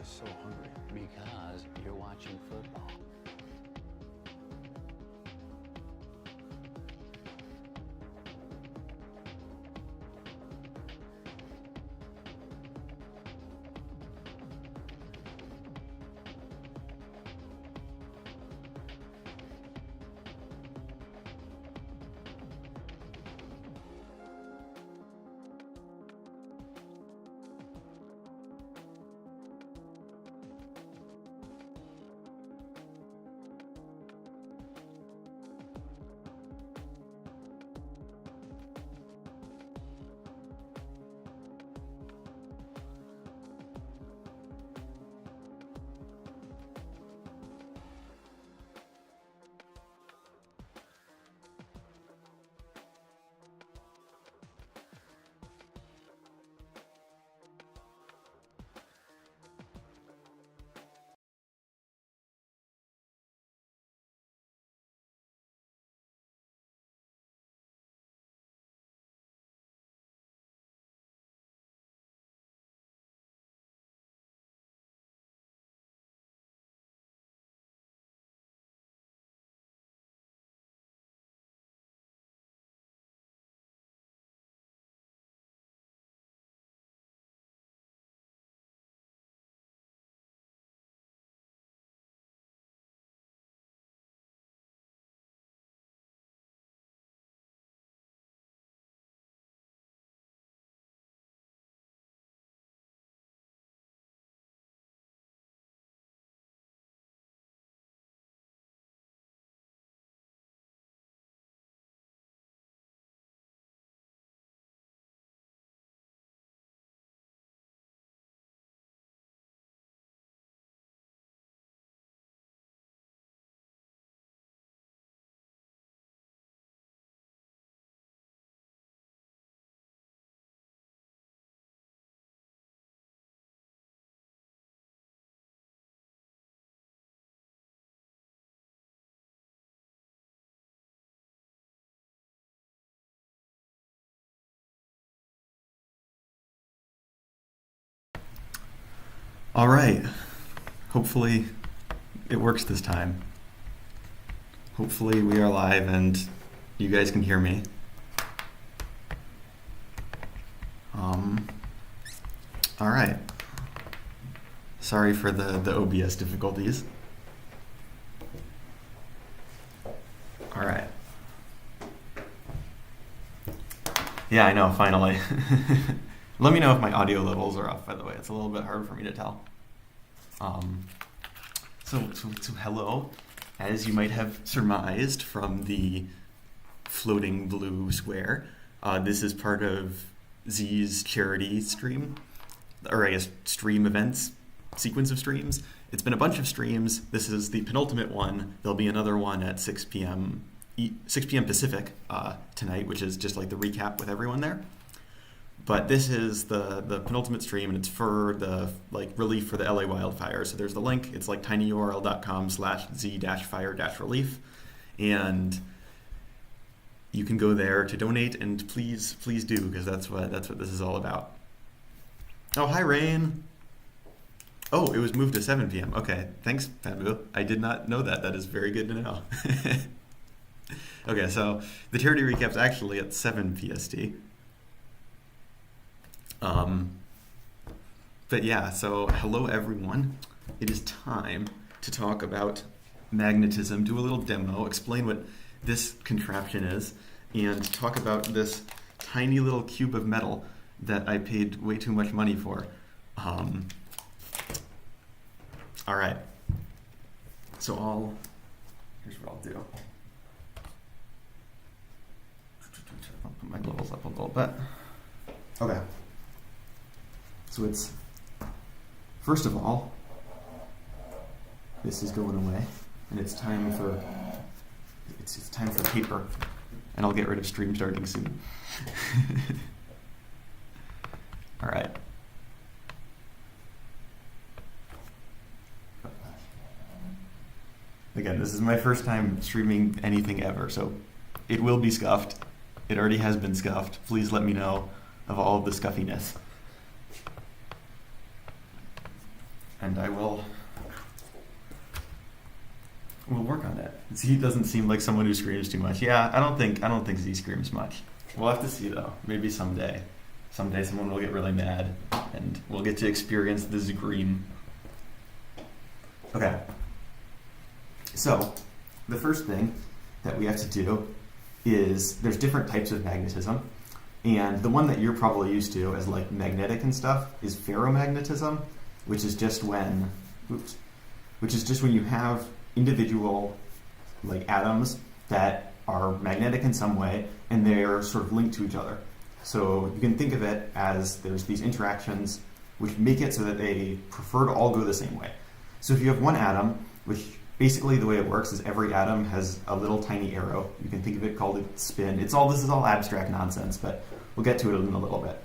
I so hungry? Because you're watching football. All right. Hopefully it works this time. Hopefully we are live and you guys can hear me. All right. Sorry for the OBS difficulties. All right. Yeah, I know, finally. Let me know if my audio levels are off, by the way. It's a little bit hard for me to tell. So hello. As you might have surmised from the floating blue square, this is part of Z's charity stream, or I guess stream events, sequence of streams. It's been a bunch of streams. This is the penultimate one. There'll be another one at 6 p.m. Pacific tonight, which is just like the recap with everyone there. But this is the penultimate stream, and it's for the relief for the LA wildfire. So there's the link. It's like tinyurl.com/z-fire-relief, and you can go there to donate. And please do, because that's what this is all about. Oh, hi Rain. Oh, it was moved to 7 p.m. Okay, thanks, Pabu. I did not know that. That is very good to know. Okay, so the charity recap's actually at 7 PST. But yeah, so hello everyone. It is time to talk about magnetism, do a little demo, explain what this contraption is, and talk about this tiny little cube of metal that I paid way too much money for. All right. So here's what I'll do. I'll put my levels up a little bit. Okay. So it's, first of all, this is going away, and it's time for paper, and I'll get rid of stream starting soon. All right. Again, this is my first time streaming anything ever, so it will be scuffed. It already has been scuffed. Please let me know of all of the scuffiness. and we'll work on it. Z doesn't seem like someone who screams too much. Yeah, I don't think Z screams much. We'll have to see though. Maybe someday. Someday someone will get really mad and we'll get to experience the scream. Okay. So, the first thing that we have to do is there's different types of magnetism. And the one that you're probably used to as like magnetic and stuff is ferromagnetism, which is just when you have individual like atoms that are magnetic in some way and they're sort of linked to each other. So you can think of it as there's these interactions which make it so that they prefer to all go the same way. So if you have one atom, which basically the way it works is every atom has a little tiny arrow. You can think of it called a spin. This is all abstract nonsense, but we'll get to it in a little bit.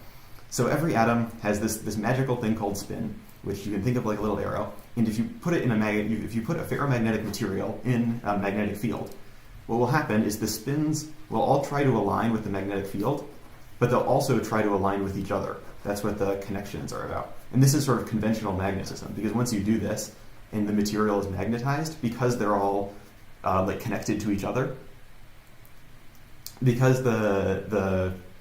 So every atom has this magical thing called spin, which you can think of like a little arrow. And if you put it in if you put a ferromagnetic material in a magnetic field, what will happen is the spins will all try to align with the magnetic field, but they'll also try to align with each other. That's what the connections are about. And this is sort of conventional magnetism, because once you do this, and the material is magnetized, because they're all like connected to each other, because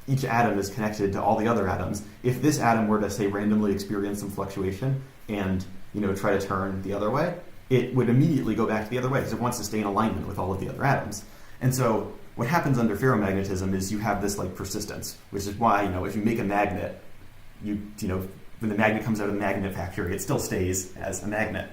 each atom is connected to all the other atoms, if this atom were to, say, randomly experience some fluctuation and try to turn the other way, it would immediately go back to the other way because it wants to stay in alignment with all of the other atoms. And so what happens under ferromagnetism is you have this like persistence, which is why if you make a magnet, when the magnet comes out of the magnet factory, it still stays as a magnet.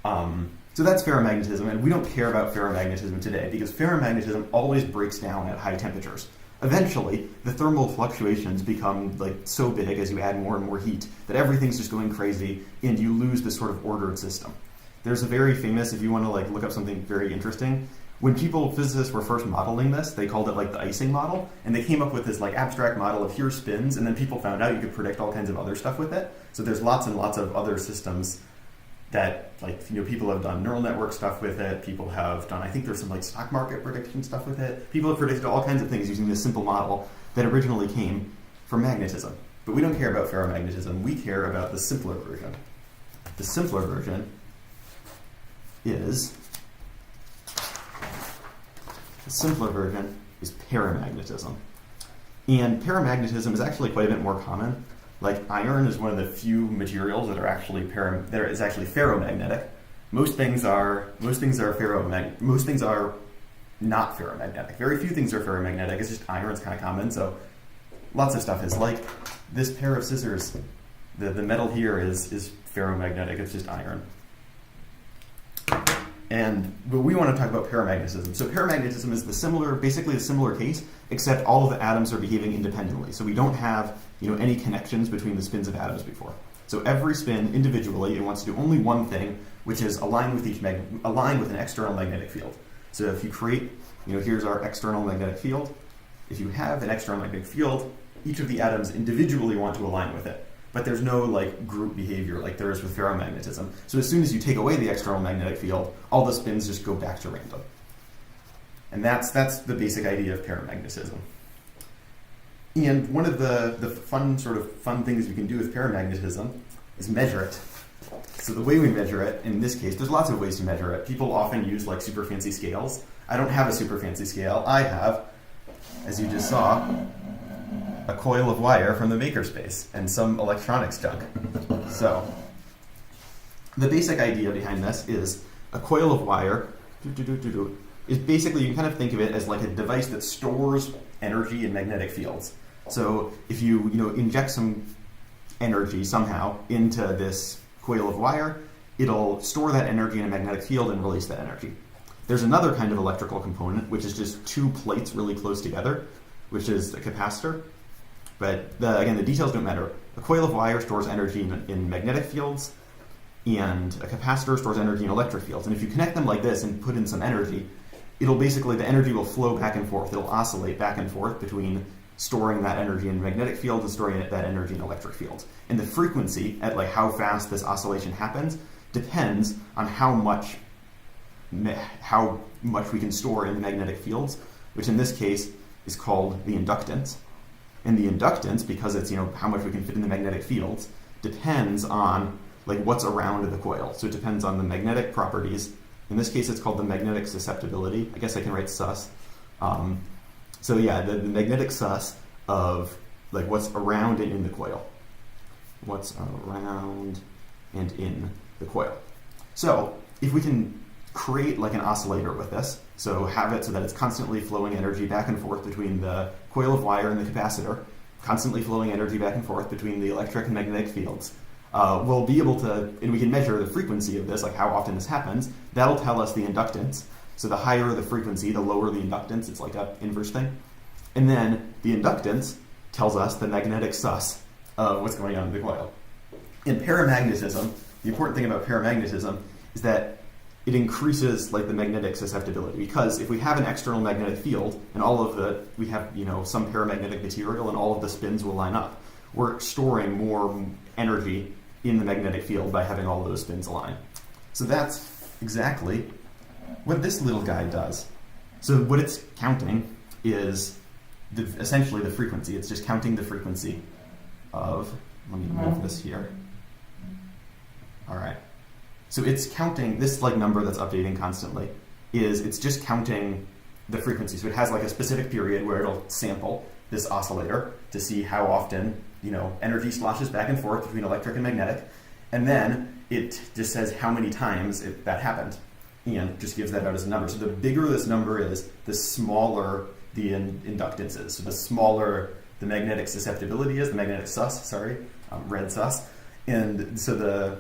So that's ferromagnetism, and we don't care about ferromagnetism today because ferromagnetism always breaks down at high temperatures. Eventually, the thermal fluctuations become like so big as you add more and more heat that everything's just going crazy and you lose this sort of ordered system. There's a very famous, if you want to like look up something very interesting, when physicists were first modeling this, they called it like the icing model, and they came up with this like abstract model of here spins, and then people found out you could predict all kinds of other stuff with it. So there's lots and lots of other systems that people have done neural network stuff with it. People have done, I think there's some like stock market prediction stuff with it. People have predicted all kinds of things using this simple model that originally came from magnetism. But we don't care about ferromagnetism. We care about the simpler version. The simpler version is paramagnetism. And paramagnetism is actually quite a bit more common. Like iron is one of the few materials that are actually ferromagnetic. Most things are not ferromagnetic. Very few things are ferromagnetic. It's just iron's kind of common. So lots of stuff is like this pair of scissors. The metal here is ferromagnetic. It's just iron. But we want to talk about paramagnetism. So paramagnetism is basically a similar case, except all of the atoms are behaving independently. So we don't have any connections between the spins of atoms before. So every spin individually, it wants to do only one thing, which is align with an external magnetic field. So if you create, here's our external magnetic field. If you have an external magnetic field, each of the atoms individually want to align with it. But there's no like group behavior like there is with ferromagnetism. So as soon as you take away the external magnetic field, all the spins just go back to random. And that's the basic idea of paramagnetism. And one of the fun things we can do with paramagnetism is measure it. So the way we measure it, in this case, there's lots of ways to measure it. People often use like super fancy scales. I don't have a super fancy scale. I have, as you just saw, a coil of wire from the makerspace and some electronics junk. So the basic idea behind this is a coil of wire is basically, you can kind of think of it as like a device that stores energy in magnetic fields. So if you inject some energy somehow into this coil of wire, it'll store that energy in a magnetic field and release that energy. There's another kind of electrical component, which is just two plates really close together, which is a capacitor. But again, the details don't matter. A coil of wire stores energy in magnetic fields, and a capacitor stores energy in electric fields. And if you connect them like this and put in some energy, the energy will flow back and forth. It'll oscillate back and forth between storing that energy in magnetic fields and storing that energy in electric fields. And the frequency at like how fast this oscillation happens depends on how much we can store in the magnetic fields, which in this case is called the inductance. And the inductance, because it's how much we can fit in the magnetic fields, depends on like what's around the coil. So it depends on the magnetic properties. In this case, it's called the magnetic susceptibility. I guess I can write sus. So yeah, the magnetic sus of like what's around and in the coil. What's around and in the coil. So if we can create like an oscillator with this, so have it so that it's constantly flowing energy back and forth between the coil of wire and the capacitor, constantly flowing energy back and forth between the electric and magnetic fields, we'll be able to, and we can measure the frequency of this, like how often this happens. That'll tell us the inductance. So the higher the frequency, the lower the inductance. It's like an inverse thing. And then the inductance tells us the magnetic sus of what's going on in the coil. In paramagnetism, the important thing about paramagnetism is that it increases like the magnetic susceptibility, because if we have an external magnetic field and we have some paramagnetic material and all of the spins will line up, we're storing more energy in the magnetic field by having all of those spins align. So that's exactly what this little guy does. So what it's counting is essentially the frequency. It's just counting the frequency of, let me move this here. All right. So it's counting this like number that's updating constantly. It's just counting the frequency. So it has like a specific period where it'll sample this oscillator to see how often energy sloshes back and forth between electric and magnetic, and then it just says how many times that happened, and just gives that out as a number. So the bigger this number is, the smaller the inductance is. So the smaller the magnetic susceptibility is, the magnetic sus, red sus, and so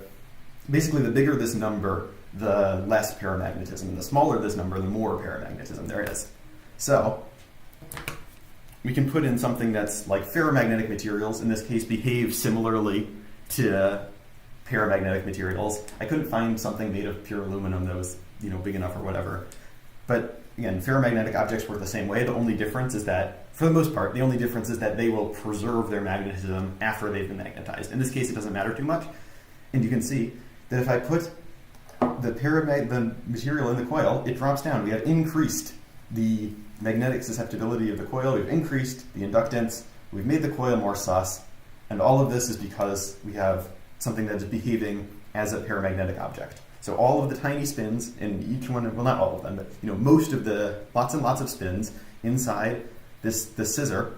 basically the bigger this number, the less paramagnetism, and the smaller this number, the more paramagnetism there is. So we can put in something that's like ferromagnetic materials, in this case, behave similarly to paramagnetic materials. I couldn't find something made of pure aluminum that was big enough or whatever. But again, ferromagnetic objects work the same way. The only difference is that, for the most part, they will preserve their magnetism after they've been magnetized. In this case, it doesn't matter too much. And you can see that if I put the material in the coil, it drops down. We have increased the magnetic susceptibility of the coil, we've increased the inductance, we've made the coil more sus, and all of this is because we have something that is behaving as a paramagnetic object. So all of the tiny spins in each one, well, not all of them, but most of the lots and lots of spins inside this scissor,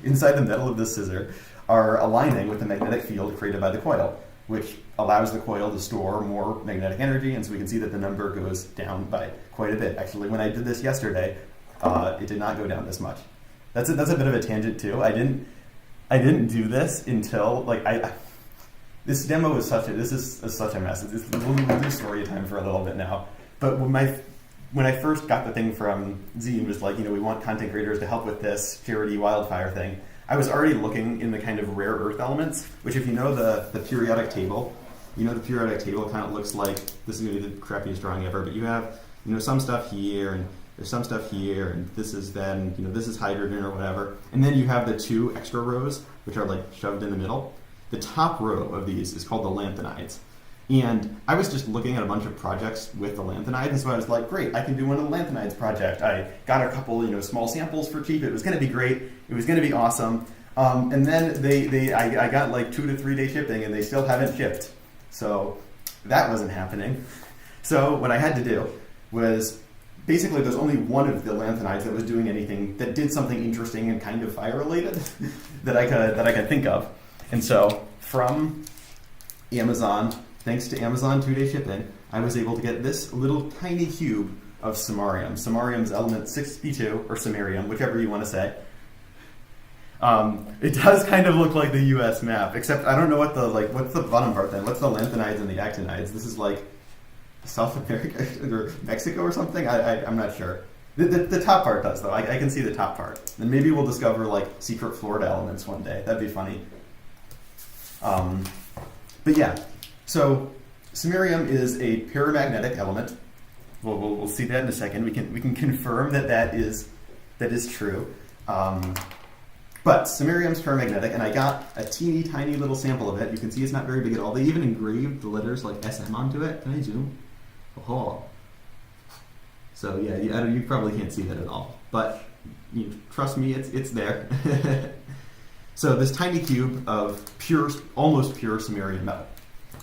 inside the metal of this scissor, are aligning with the magnetic field created by the coil, which allows the coil to store more magnetic energy, and so we can see that the number goes down by quite a bit. Actually, when I did this yesterday, it did not go down this much. That's a bit of a tangent too. I didn't do this until this demo is such a mess. We'll do story time for a little bit now. But when I first got the thing from Zine, was like, we want content creators to help with this charity Wildfire thing, I was already looking in the kind of rare earth elements, which if you know the periodic table, the periodic table kind of looks like, this is going to be the crappiest drawing ever, but you have, some stuff here, and there's some stuff here, and this is then, this is hydrogen or whatever. And then you have the two extra rows, which are like shoved in the middle. The top row of these is called the lanthanides. And I was just looking at a bunch of projects with the lanthanides, and so I was like, great, I can do one of the lanthanides project. I got a couple, small samples for cheap. It was going to be great. It was going to be awesome. And then I got like 2 to 3 day shipping, and they still haven't shipped. So that wasn't happening. So what I had to do was, basically there's only one of the lanthanides that was doing anything, that did something interesting and kind of fire related that I could think of. And so from Amazon, thanks to Amazon 2-day shipping, I was able to get this little tiny cube of samarium. Samarium's element 62, or samarium, whichever you want to say. It does kind of look like the U.S. map, except I don't know what's the bottom part then? What's the lanthanides and the actinides? This is like South America or Mexico or something? I'm not sure. The top part does, though. I can see the top part. And maybe we'll discover like secret Florida elements one day. That'd be funny. But yeah, so samarium is a paramagnetic element. We'll see that in a second. We can confirm that is true. But samarium's paramagnetic, and I got a teeny tiny little sample of it. You can see it's not very big at all. They even engraved the letters like SM onto it. Can I zoom? Oh. So yeah, you probably can't see that at all. But trust me, it's there. So this tiny cube of almost pure samarium metal.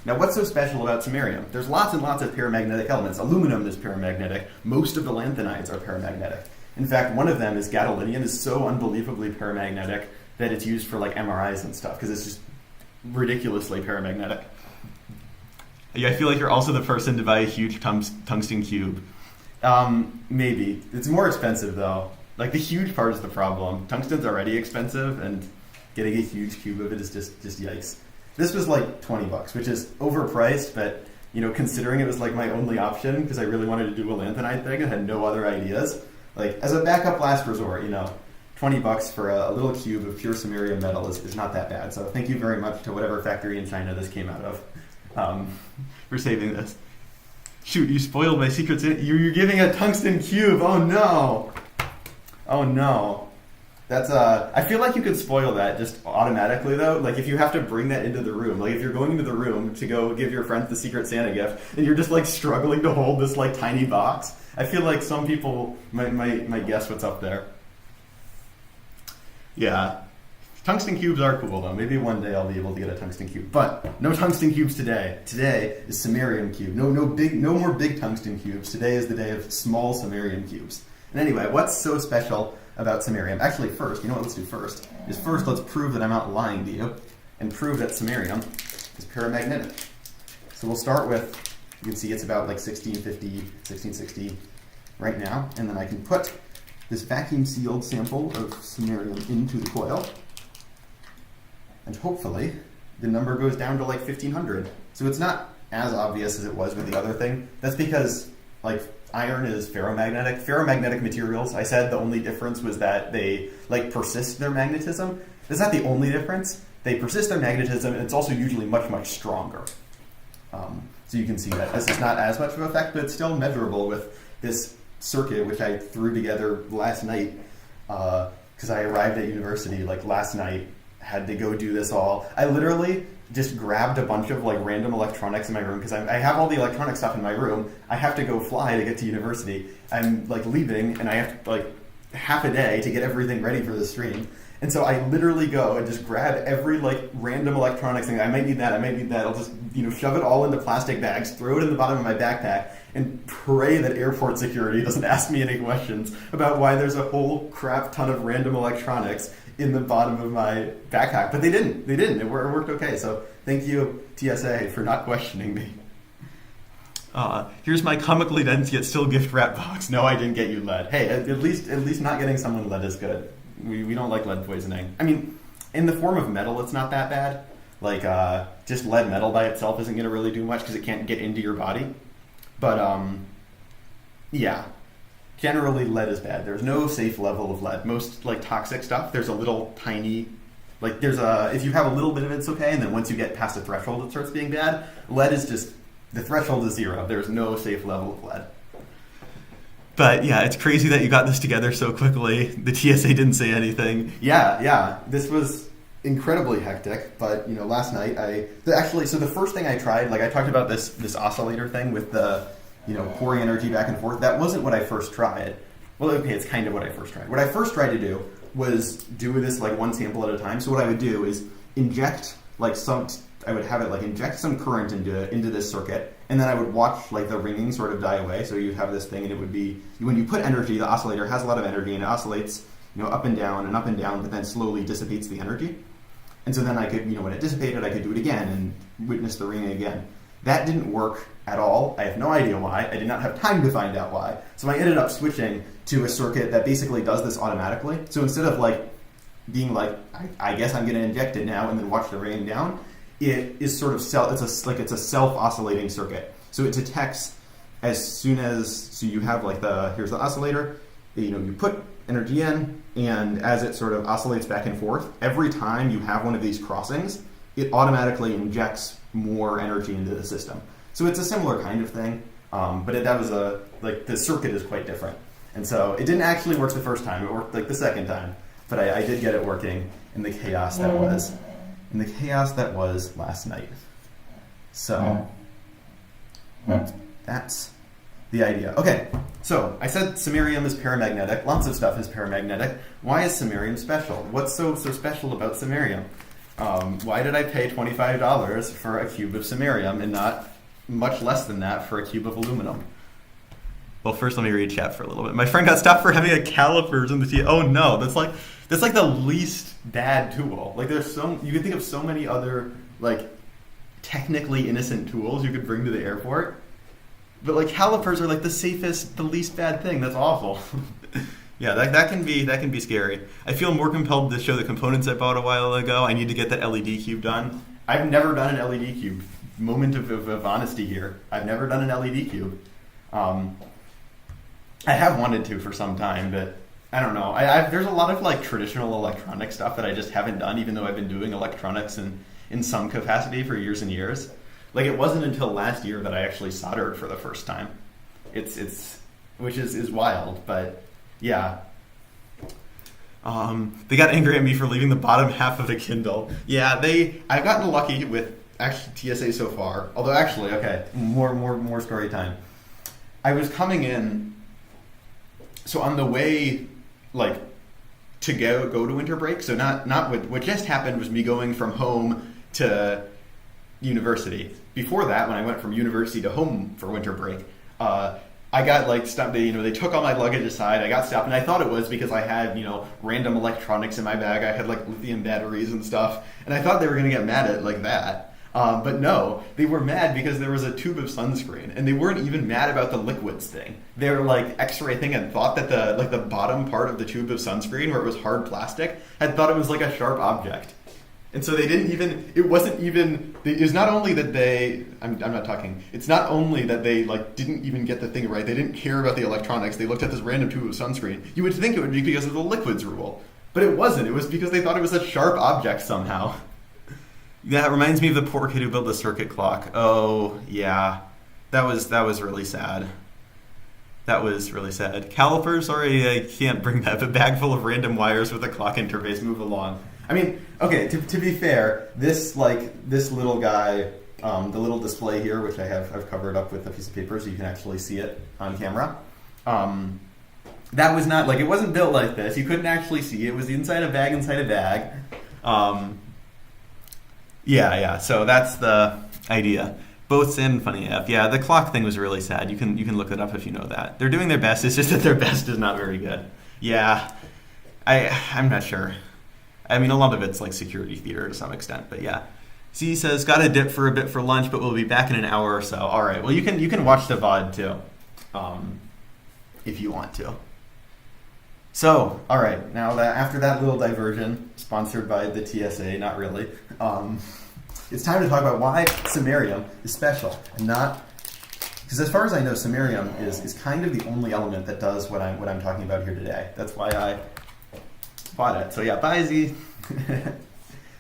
Now, what's so special about samarium? There's lots and lots of paramagnetic elements. Aluminum is paramagnetic. Most of the lanthanides are paramagnetic. In fact, one of them is gadolinium, is so unbelievably paramagnetic that it's used for like MRIs and stuff because it's just ridiculously paramagnetic. Yeah, I feel like you're also the person to buy a huge tungsten cube. Maybe. It's more expensive though. Like the huge part is the problem. Tungsten's already expensive, and getting a huge cube of it is just yikes. This was like $20, which is overpriced, but considering it was like my only option because I really wanted to do a lanthanide thing and had no other ideas, like as a backup last resort, $20 for a little cube of pure samarium metal is not that bad. So thank you very much to whatever factory in China this came out of for saving this. Shoot, you spoiled my secrets. You're giving a tungsten cube. Oh no. Oh no. That's I feel like you could spoil that just automatically though. Like if you have to bring that into the room, like if you're going into the room to go give your friends the Secret Santa gift and you're just like struggling to hold this like tiny box, I feel like some people might guess what's up there. Yeah. Tungsten cubes are cool though. Maybe one day I'll be able to get a tungsten cube. But no tungsten cubes today. Today is samarium cube. No more big tungsten cubes. Today is the day of small samarium cubes. And anyway, what's so special about samarium? Actually, first, let's do first? Let's prove that I'm not lying to you and prove that samarium is paramagnetic. So we'll start with, you can see it's about like 1650, 1660 right now. And then I can put this vacuum sealed sample of samarium into the coil. And hopefully the number goes down to like 1500. So it's not as obvious as it was with the other thing. That's because like iron is ferromagnetic. Ferromagnetic materials, I said the only difference was that they like persist their magnetism. That's not the only difference. They persist their magnetism and it's also usually much, much stronger. So you can see that this is not as much of an effect, but it's still measurable with this circuit, which I threw together last night because I arrived at university like last night, had to go do this all. I literally just grabbed a bunch of like random electronics in my room because I have all the electronic stuff in my room. I have to go fly to get to university. I'm like leaving and I have like half a day to get everything ready for the stream. And so I literally go and just grab every like random electronics thing. I might need that. I'll just shove it all into plastic bags, throw it in the bottom of my backpack, and pray that airport security doesn't ask me any questions about why there's a whole crap ton of random electronics in the bottom of my backpack. But they didn't. It worked okay. So thank you, TSA, for not questioning me. Here's my comically dense yet still gift wrap box. No, I didn't get you lead. Hey, at least not getting someone lead is good. We don't like lead poisoning. I mean, in the form of metal, it's not that bad. Like, just lead metal by itself isn't going to really do much because it can't get into your body. But, yeah. Generally, lead is bad. There's no safe level of lead. Most, like, toxic stuff, there's a little tiny... Like, if you have a little bit of it, it's okay, and then once you get past a threshold, it starts being bad. Lead is just... The threshold is 0. There's no safe level of lead. But yeah, it's crazy that you got this together so quickly. The TSA didn't say anything. Yeah. This was incredibly hectic. But last night so the first thing I tried, like I talked about this oscillator thing with the pouring energy back and forth. That wasn't what I first tried. Well, okay, it's kind of what I first tried. What I first tried to do was do this like one sample at a time. So what I would do is inject I would have it like inject some current into this circuit, and then I would watch like the ringing sort of die away. So you'd have this thing, and it would be when you put energy, the oscillator has a lot of energy, and it oscillates up and down, but then slowly dissipates the energy. And so then I could when it dissipated, I could do it again and witness the ringing again. That didn't work at all. I have no idea why. I did not have time to find out why. So I ended up switching to a circuit that basically does this automatically. So instead of like being like, I guess I'm going to inject it now and then watch the ringing down, it is sort of it's a self-oscillating circuit. So it detects as soon as you have like here's the oscillator, you put energy in, and as it sort of oscillates back and forth, every time you have one of these crossings, it automatically injects more energy into the system. So it's a similar kind of thing, but the circuit is quite different. And so it didn't actually work the first time. It worked like the second time, but I did get it working in the chaos that was last night. So that's the idea. Okay, so I said samarium is paramagnetic. Lots of stuff is paramagnetic. Why is samarium special? What's so special about samarium? Why did I pay $25 for a cube of samarium and not much less than that for a cube of aluminum? Well, first let me read chat for a little bit. My friend got stopped for having a calipers in the T. Oh no, that's like the least bad tool. Like you can think of so many other like technically innocent tools you could bring to the airport, but like calipers are like the safest, the least bad thing. That's awful. Yeah, that can be scary. I feel more compelled to show the components I bought a while ago. I need to get that LED cube done. I've never done an LED cube. Moment of honesty here. I've never done an LED cube. I have wanted to for some time, but I don't know. There's a lot of like traditional electronic stuff that I just haven't done, even though I've been doing electronics in some capacity for years and years. Like it wasn't until last year that I actually soldered for the first time. Which is wild, but yeah. They got angry at me for leaving the bottom half of the Kindle. Yeah, I've gotten lucky with actually TSA so far. Although actually, okay, more story time. I was coming in. So on the way, like, to go to winter break, so not what just happened was me going from home to university. Before that, when I went from university to home for winter break, I got like stopped. They took all my luggage aside. I got stopped, and I thought it was because I had random electronics in my bag. I had like lithium batteries and stuff, and I thought they were gonna get mad at like that. But no, they were mad because there was a tube of sunscreen, and they weren't even mad about the liquids thing. They were like X-ray thing and thought that the bottom part of the tube of sunscreen, where it was hard plastic, had thought it was like a sharp object. And so they didn't even. It wasn't even. It's not only that they. I'm not talking. It's not only that they like didn't even get the thing right. They didn't care about the electronics. They looked at this random tube of sunscreen. You would think it would be because of the liquids rule, but it wasn't. It was because they thought it was a sharp object somehow. Yeah, it reminds me of the poor kid who built the circuit clock. Oh, yeah. That was really sad. That was really sad. Calipers, sorry, I can't bring that. A bag full of random wires with a clock interface. Move along. I mean, okay, to be fair, this little guy, the little display here, which I've covered up with a piece of paper so you can actually see it on camera. That was not, it wasn't built like this. You couldn't actually see it. It was inside a bag inside a bag. Yeah. So that's the idea. Both and funny AF. Yeah, the clock thing was really sad. You can look it up if you know that. They're doing their best. It's just that their best is not very good. Yeah, I'm not sure. I mean, a lot of it's like security theater to some extent, but yeah. C says, got to dip for a bit for lunch, but we'll be back in an hour or so. All right. Well, you can watch the VOD too, if you want to. So, all right. Now that after that little diversion, sponsored by the TSA, not really. It's time to talk about why samarium is special and not. Because as far as I know, samarium is kind of the only element that does what I'm talking about here today. That's why I bought it. So yeah, bye Z.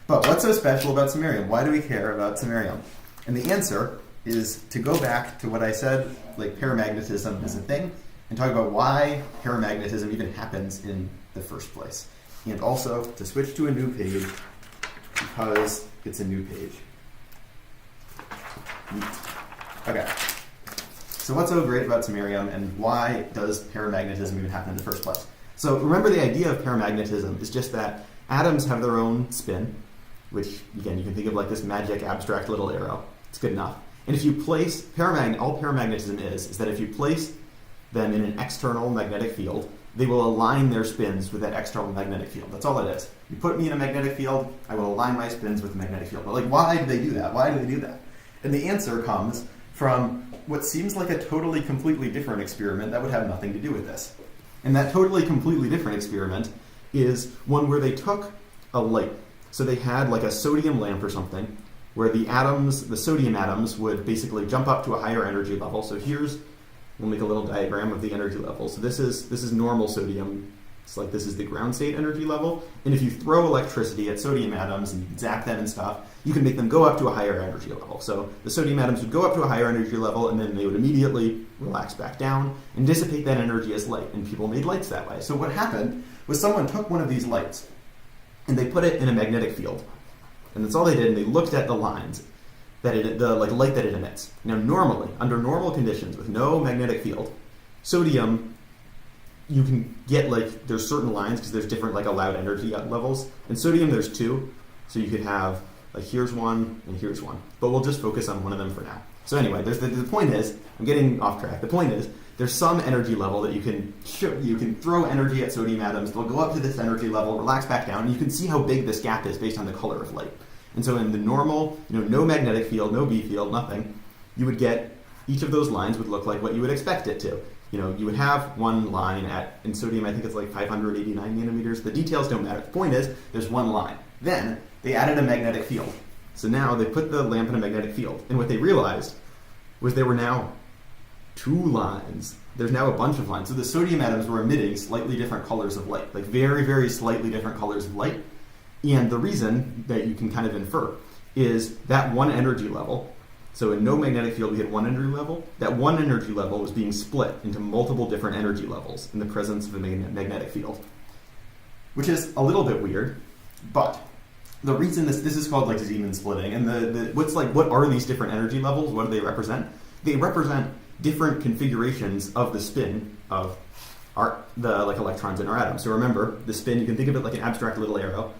But what's so special about samarium? Why do we care about samarium? And the answer is to go back to what I said, like paramagnetism is a thing, and talk about why paramagnetism even happens in the first place. And also to switch to a new page because it's a new page. Okay. So what's so great about samarium and why does paramagnetism even happen in the first place? So remember, the idea of paramagnetism is just that atoms have their own spin, which again you can think of like this magic abstract little arrow. It's good enough. And if you place all paramagnetism is that if you place them in an external magnetic field, they will align their spins with that external magnetic field. That's all it is. You put me in a magnetic field, I will align my spins with the magnetic field. But why do they do that? Why do they do that? And the answer comes from what seems like a totally, completely different experiment that would have nothing to do with this. And that totally, completely different experiment is one where they took a light. So they had like a sodium lamp or something, where the sodium atoms would basically jump up to a higher energy level. So we'll make a little diagram of the energy level. So this is normal sodium. It's like this is the ground state energy level. And if you throw electricity at sodium atoms and zap them and stuff, you can make them go up to a higher energy level. So the sodium atoms would go up to a higher energy level, and then they would immediately relax back down and dissipate that energy as light. And people made lights that way. So what happened was someone took one of these lights and they put it in a magnetic field. And that's all they did, and they looked at the lines that light that it emits. Now normally, under normal conditions with no magnetic field, sodium, you can get there's certain lines because there's different allowed energy levels. And sodium there's 2. So you could have, like, here's one and here's one. But we'll just focus on one of them for now. So anyway, the point is, I'm getting off track. The point is, there's some energy level that you can throw energy at sodium atoms. They'll go up to this energy level, relax back down, and you can see how big this gap is based on the color of light. And so in the normal, no magnetic field, no B field, nothing, you would get, each of those lines would look like what you would expect it to. You would have one line in sodium, I think it's like 589 nanometers. The details don't matter. The point is, there's one line. Then they added a magnetic field. So now they put the lamp in a magnetic field. And what they realized was there were now 2 lines. There's now a bunch of lines. So the sodium atoms were emitting slightly different colors of light, like very, very slightly different colors of light. And the reason that you can kind of infer is that one energy level. So in no magnetic field, we had one energy level. That one energy level was being split into multiple different energy levels in the presence of a magnetic field, which is a little bit weird. But the reason this is called like Zeeman splitting, and what are these different energy levels? What do they represent? They represent different configurations of the spin of the electrons in our atom. So remember, the spin, you can think of it like an abstract little arrow.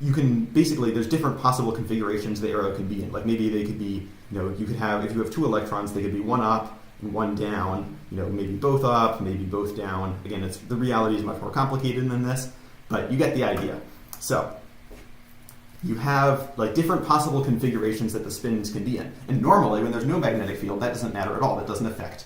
You can basically, there's different possible configurations the arrow can be in. Like maybe they could be, you could have, if you have 2 electrons, they could be one up and one down, maybe both up, maybe both down. Again, the reality is much more complicated than this, but you get the idea. So you have like different possible configurations that the spins can be in. And normally, when there's no magnetic field, that doesn't matter at all. That doesn't affect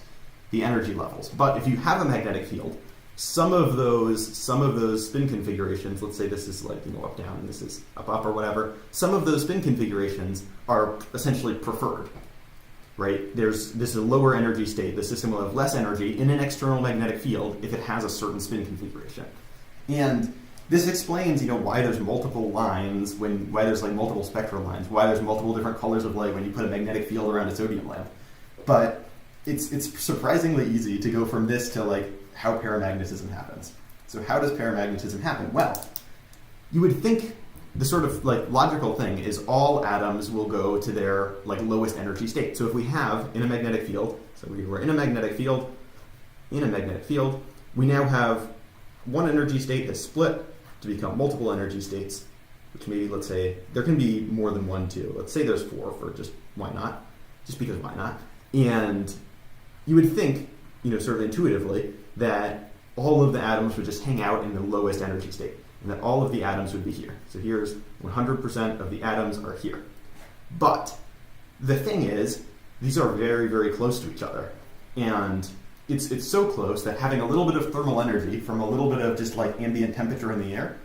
the energy levels. But if you have a magnetic field, some of those spin configurations, let's say this is like up down and this is up or whatever, some of those spin configurations are essentially preferred, right? This is a lower energy state. The system will have less energy in an external magnetic field if it has a certain spin configuration. And this explains, why there's multiple lines, why there's like multiple spectral lines, why there's multiple different colors of light when you put a magnetic field around a sodium lamp. But it's surprisingly easy to go from this to like how paramagnetism happens. So how does paramagnetism happen? Well, you would think the sort of like logical thing is all atoms will go to their like lowest energy state. So if we have in a magnetic field, so we were in a magnetic field, we now have one energy state that's split to become multiple energy states, which maybe, let's say, there can be more than one too. Let's say there's 4 for just why not? Just because why not? And you would think, sort of intuitively, that all of the atoms would just hang out in the lowest energy state, and that all of the atoms would be here. So here's 100% of the atoms are here. But the thing is, these are very, very close to each other. And it's so close that having a little bit of thermal energy from a little bit of just like ambient temperature in the air,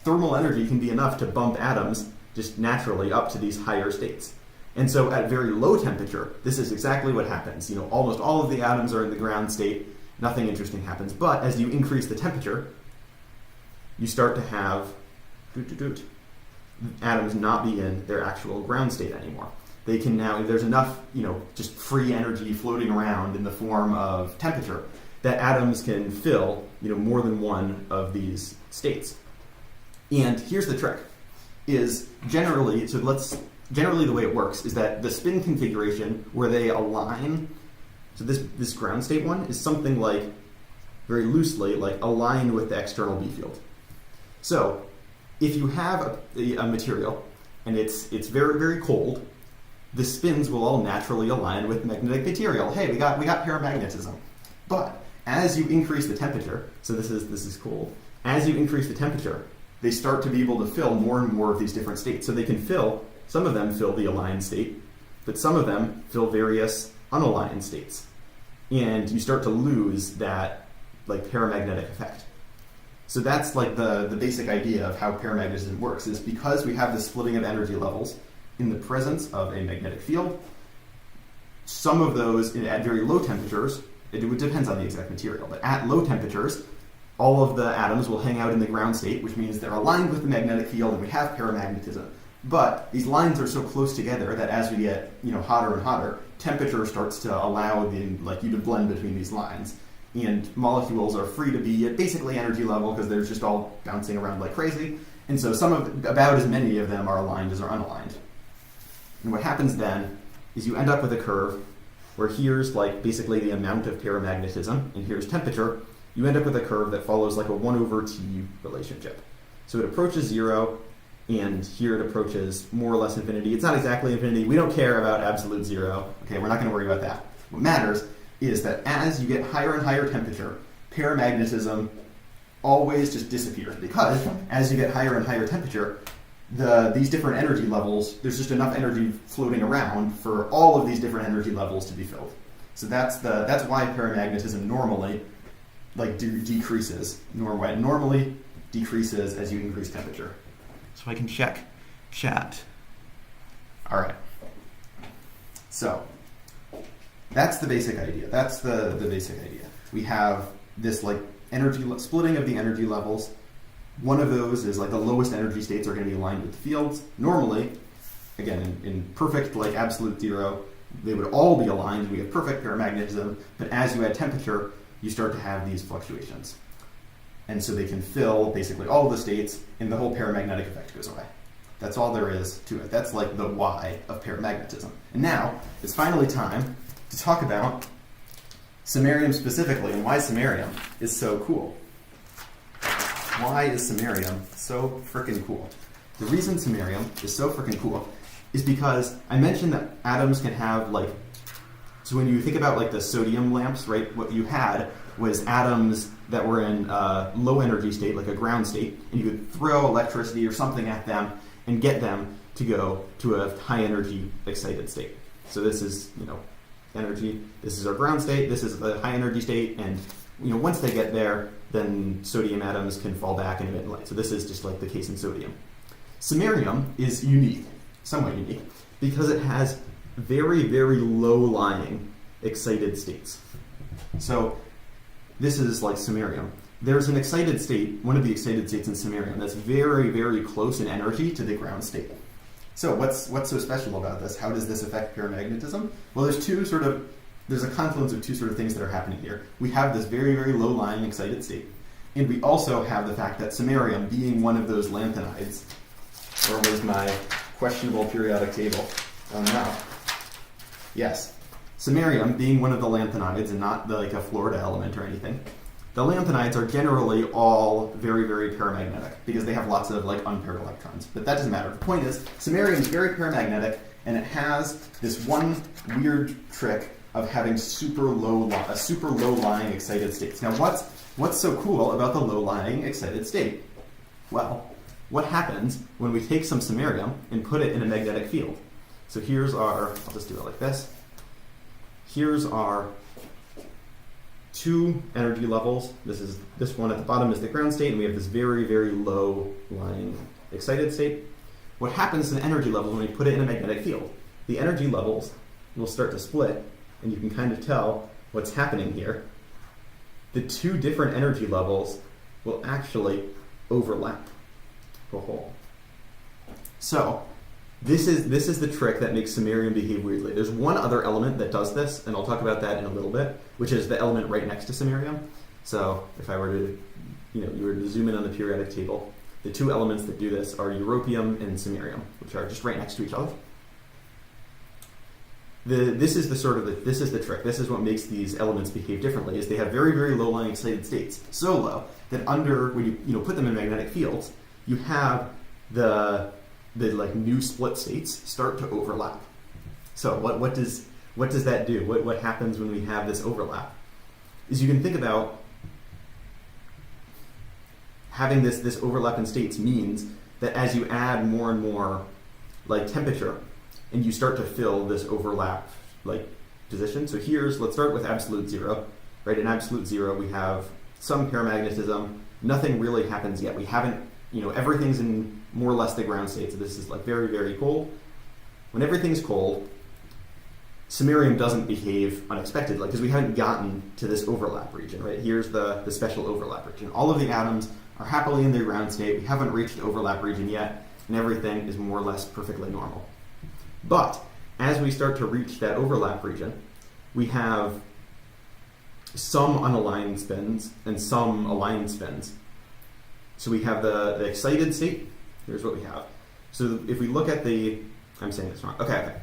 thermal energy can be enough to bump atoms just naturally up to these higher states. And so at very low temperature, this is exactly what happens. Almost all of the atoms are in the ground state. Nothing interesting happens. But as you increase the temperature, you start to have atoms not be in their actual ground state anymore. They can now, there's enough, just free energy floating around in the form of temperature that atoms can fill, more than one of these states. And here's the trick, is generally the way it works is that the spin configuration where they align, so this ground state one is something like, very loosely, like aligned with the external B field. So if you have a material and it's very, very cold, the spins will all naturally align with magnetic material. Hey, we got paramagnetism. But as you increase the temperature, so this is cool, as you increase the temperature, they start to be able to fill more and more of these different states. So they can some of them fill the aligned state, but some of them fill various unaligned states. And you start to lose that like paramagnetic effect. So that's like the basic idea of how paramagnetism works, is because we have this splitting of energy levels in the presence of a magnetic field, some of those at very low temperatures, it depends on the exact material, but at low temperatures, all of the atoms will hang out in the ground state, which means they're aligned with the magnetic field and we have paramagnetism. But these lines are so close together that as we get hotter and hotter, temperature starts to allow you to blend between these lines. And molecules are free to be at basically energy level because they're just all bouncing around like crazy. And so about as many of them are aligned as are unaligned. And what happens then is you end up with a curve where here's like basically the amount of paramagnetism and here's temperature. You end up with a curve that follows like a 1/T relationship. So it approaches 0, and here it approaches more or less infinity. It's not exactly infinity. We don't care about absolute zero. Okay, we're not going to worry about that. What matters is that as you get higher and higher temperature, paramagnetism always just disappears, because as you get higher and higher temperature, these different energy levels, there's just enough energy floating around for all of these different energy levels to be filled. So that's why paramagnetism normally decreases. Normally decreases as you increase temperature. So I can check chat. All right. So that's the basic idea. That's the basic idea. We have this like energy splitting of the energy levels. One of those is like the lowest energy states are going to be aligned with the fields. Normally, again, in perfect like absolute zero, they would all be aligned. We have perfect paramagnetism. But as you add temperature, you start to have these fluctuations. And so they can fill basically all of the states, and the whole paramagnetic effect goes away. That's all there is to it. That's like the why of paramagnetism. And now it's finally time to talk about samarium specifically, and why samarium is so cool. Why is samarium so freaking cool? The reason samarium is so freaking cool is because I mentioned that atoms can have like, so when you think about like the sodium lamps, right, what you had was atoms that were in a low energy state, like a ground state, and you could throw electricity or something at them and get them to go to a high energy excited state. So this is, energy, this is our ground state, this is the high energy state, and once they get there, then sodium atoms can fall back and emit light. So this is just like the case in sodium. Samarium is unique, somewhat unique, because it has very, very low-lying excited states. So this is like samarium. There's an excited state, one of the excited states in samarium, that's very, very close in energy to the ground state. So what's so special about this? How does this affect paramagnetism? Well, there's a confluence of two sort of things that are happening here. We have this very, very low-lying excited state, and we also have the fact that samarium, being one of those lanthanides, or was my questionable periodic table? Oh no. Yes. Samarium, being one of the lanthanides and not like a Florida element or anything, the lanthanides are generally all very, very paramagnetic because they have lots of like unpaired electrons. But that doesn't matter. The point is, samarium is very paramagnetic, and it has this one weird trick of having super low-lying excited states. Now, what's so cool about the low-lying excited state? Well, what happens when we take some samarium and put it in a magnetic field? So here's our, I'll just do it like this. Here's our two energy levels. This one at the bottom is the ground state, and we have this very, very low-lying excited state. What happens to the energy levels when we put it in a magnetic field? The energy levels will start to split, and you can kind of tell what's happening here. The two different energy levels will actually overlap the whole. So this is the trick that makes samarium behave weirdly. There's one other element that does this, and I'll talk about that in a little bit, which is the element right next to samarium. So if I were to, you were to zoom in on the periodic table, the two elements that do this are europium and samarium, which are just right next to each other. This is the trick. This is what makes these elements behave differently. Is they have very, very low-lying excited states, so low that when you put them in magnetic fields, you have the like new split states start to overlap. So what does that do? What happens when we have this overlap? Is you can think about having this overlap in states means that as you add more and more like temperature, and you start to fill this overlap like position. So let's start with absolute zero, right? In absolute zero, we have some paramagnetism. Nothing really happens yet. We haven't, everything's in more or less the ground state. So this is like very, very cold. When everything's cold, samarium doesn't behave unexpectedly because we haven't gotten to this overlap region, right? Here's the special overlap region. All of the atoms are happily in their ground state. We haven't reached the overlap region yet, and everything is more or less perfectly normal. But as we start to reach that overlap region, we have some unaligned spins and some aligned spins. So we have the excited state. Here's what we have. So if we look at I'm saying this wrong. Okay.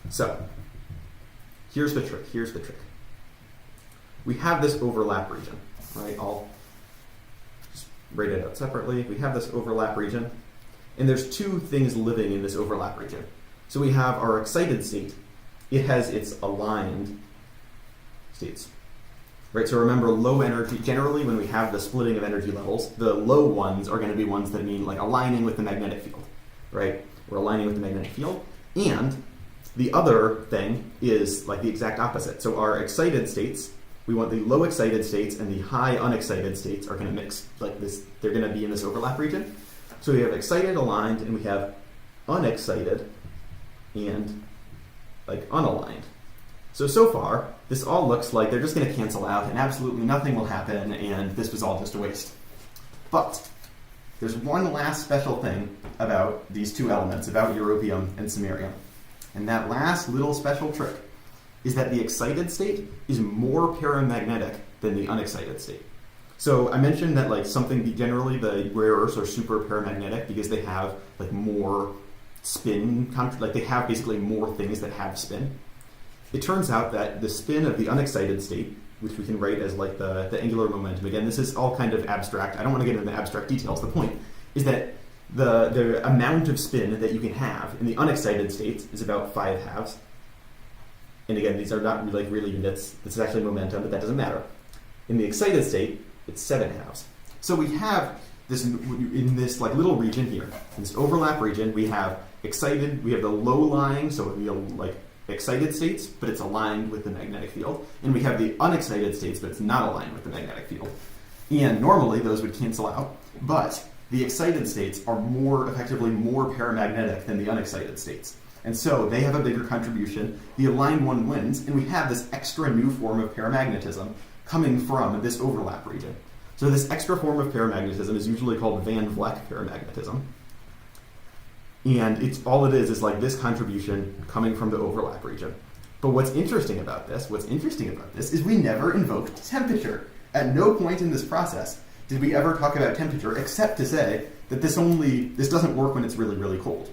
So here's the trick. We have this overlap region, right? I'll just write it out separately. We have this overlap region. And there's two things living in this overlap region. So we have our excited state. It has its aligned states. Right, so remember low energy, generally when we have the splitting of energy levels, the low ones are going to be ones that mean like aligning with the magnetic field, right? We're aligning with the magnetic field. And the other thing is like the exact opposite. So our excited states, we want the low excited states and the high unexcited states are going to mix like this. They're going to be in this overlap region. So we have excited aligned and we have unexcited and like unaligned. So far, this all looks like they're just going to cancel out and absolutely nothing will happen and this was all just a waste. But there's one last special thing about these two elements, about europium and samarium. And that last little special trick is that the excited state is more paramagnetic than the unexcited state. So I mentioned that like something, generally the rare earths are super paramagnetic because they have like more spin, like they have basically more things that have spin. It turns out that the spin of the unexcited state, which we can write as like the angular momentum, again, this is all kind of abstract. I don't want to get into the abstract details. The point is that the amount of spin that you can have in the unexcited states is about 5/2. And again, these are not like really units. This is actually momentum, but that doesn't matter. In the excited state, it's 7/2. So we have this in this like little region here, in this overlap region, we have excited, we have the low lying, so we have like excited states, but it's aligned with the magnetic field. And we have the unexcited states, but it's not aligned with the magnetic field. And normally those would cancel out, but the excited states are effectively more paramagnetic than the unexcited states. And so they have a bigger contribution. The aligned one wins, and we have this extra new form of paramagnetism coming from this overlap region. So this extra form of paramagnetism is usually called Van Vleck paramagnetism. And it's all it is like this contribution coming from the overlap region. But what's interesting about this is we never invoked temperature. At no point in this process did we ever talk about temperature except to say that this doesn't work when it's really, really cold.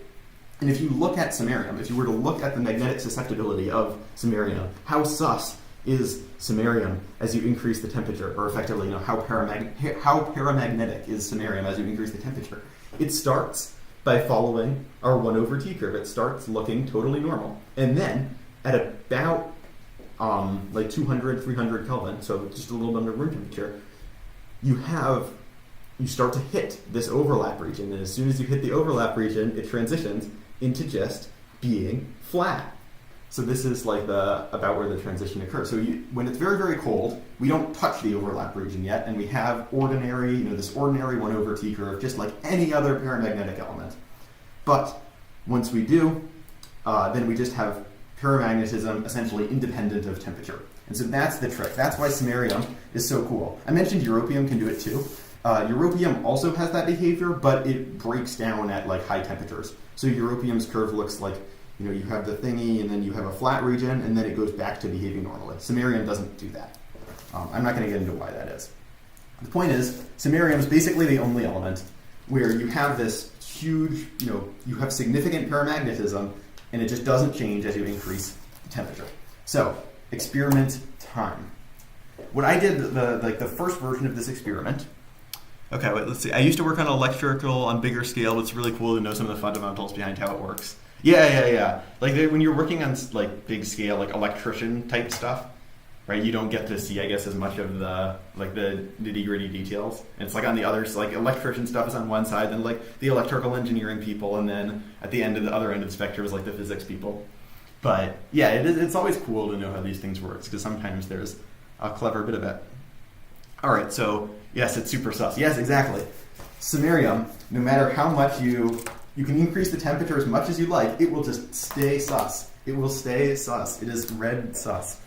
And if you look at samarium, if you were to look at the magnetic susceptibility of samarium, how sus is samarium as you increase the temperature, or effectively, how paramagnetic is samarium as you increase the temperature? It starts by following our 1/T curve. It starts looking totally normal. And then at about like 200, 300 Kelvin, so just a little under room temperature, you start to hit this overlap region. And as soon as you hit the overlap region, it transitions into just being flat. So this is like about where the transition occurs. So when it's very, very cold, we don't touch the overlap region yet, and we have ordinary, this ordinary 1/T curve, just like any other paramagnetic element. But once we do, then we just have paramagnetism essentially independent of temperature. And so that's the trick. That's why samarium is so cool. I mentioned europium can do it too. Europium also has that behavior, but it breaks down at like high temperatures. So europium's curve looks like, you have the thingy and then you have a flat region and then it goes back to behaving normally. Samarium doesn't do that. I'm not going to get into why that is. The point is, samarium is basically the only element where you have this huge, you have significant paramagnetism and it just doesn't change as you increase the temperature. So, experiment time. What I did, the first version of this experiment. Okay, let's see. I used to work on electrical on bigger scale. It's really cool to know some of the fundamentals behind how it works. Yeah. Like when you're working on like big scale, like electrician type stuff, right? You don't get to see, I guess, as much of the nitty-gritty details. And it's like on the other, like electrician stuff is on one side, then like the electrical engineering people, and then at the other end of the spectrum is like the physics people. But yeah, it's always cool to know how these things work because sometimes there's a clever bit of it. All right, so yes, it's super sus. Yes, exactly. Samarium, no matter how much you can increase the temperature as much as you like, it will just stay sus. It will stay sus. It is red sus.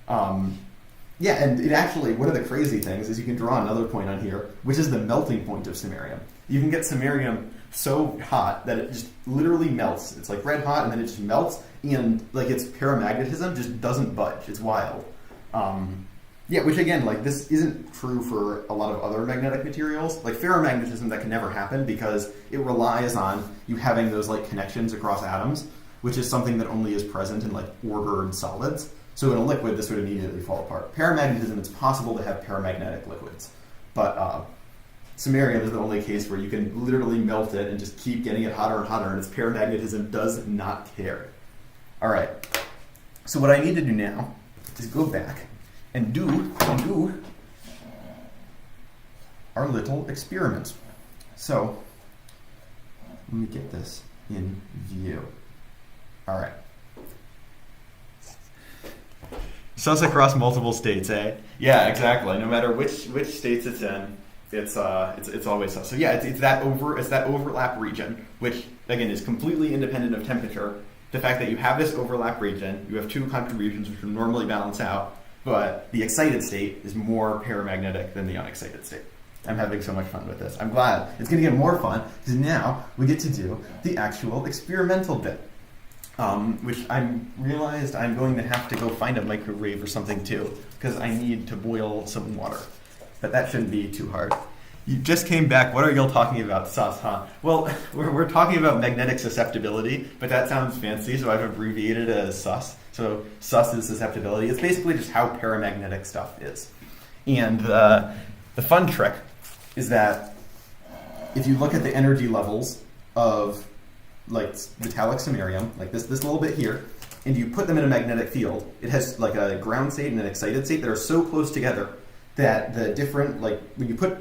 Yeah, and it actually, one of the crazy things is you can draw another point on here, which is the melting point of samarium. You can get samarium so hot that it just literally melts. It's like red hot and then it just melts, and like its paramagnetism just doesn't budge. It's wild. Yeah, which again, like this isn't true for a lot of other magnetic materials. Like ferromagnetism, that can never happen because it relies on you having those like connections across atoms, which is something that only is present in like ordered solids. So in a liquid, this would immediately fall apart. Paramagnetism, it's possible to have paramagnetic liquids. But Samarium is the only case where you can literally melt it and just keep getting it hotter and hotter, and its paramagnetism does not care. All right. So what I need to do now is go back and do our little experiment. So let me get this in view. All right. Sus across multiple states, eh? Yeah, exactly. No matter which states it's in, it's always sus. So yeah, it's that overlap region, which again is completely independent of temperature. The fact that you have this overlap region, you have two contributions which would normally balance out, but the excited state is more paramagnetic than the unexcited state. I'm having so much fun with this. I'm glad. It's going to get more fun because now we get to do the actual experimental bit, which I realized I'm going to have to go find a microwave or something too because I need to boil some water. But that shouldn't be too hard. You just came back. What are y'all talking about? Sus, huh? Well, we're talking about magnetic susceptibility, but that sounds fancy, so I've abbreviated it as sus. So sus is susceptibility. It's basically just how paramagnetic stuff is. And the fun trick is that if you look at the energy levels of like metallic samarium, like this little bit here, and you put them in a magnetic field, it has like a ground state and an excited state that are so close together that the different, like when you put